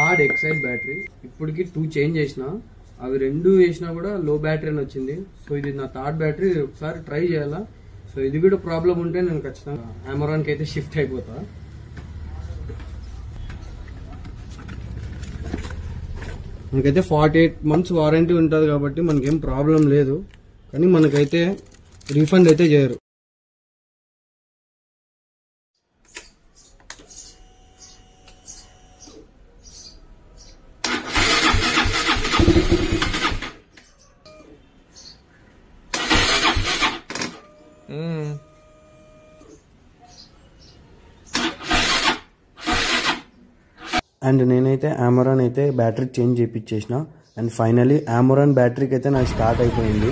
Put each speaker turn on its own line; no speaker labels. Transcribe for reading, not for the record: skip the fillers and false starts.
Third Exide battery. ఇప్పటికి 2 change చేసిన, అవి 2 వేసినా కూడా లో బ్యాటరీ అని వచ్చింది. సో ఇది నా థర్డ్ బ్యాటరీ, ఒకసారి ట్రై చేయాలా. సో ఇది కూడా ప్రాబ్లం ఉంటే నేను ఖచ్చితంగా అమెరాన్కి అయితే షిఫ్ట్ అయిపోతా. మనకైతే 48 months వారంటీ ఉంటుంది కాబట్టి మనకేం ప్రాబ్లం లేదు. కానీ మనకైతే రీఫండ్ అయితే చేయరు. అండ్ నేనైతే అమెరాన్ అయితే బ్యాటరీ చేంజ్ చేయించేసిన. అండ్ ఫైనలీ అమెరాన్ బ్యాటరీకి అయితే నాకు స్టార్ట్ అయిపోయింది.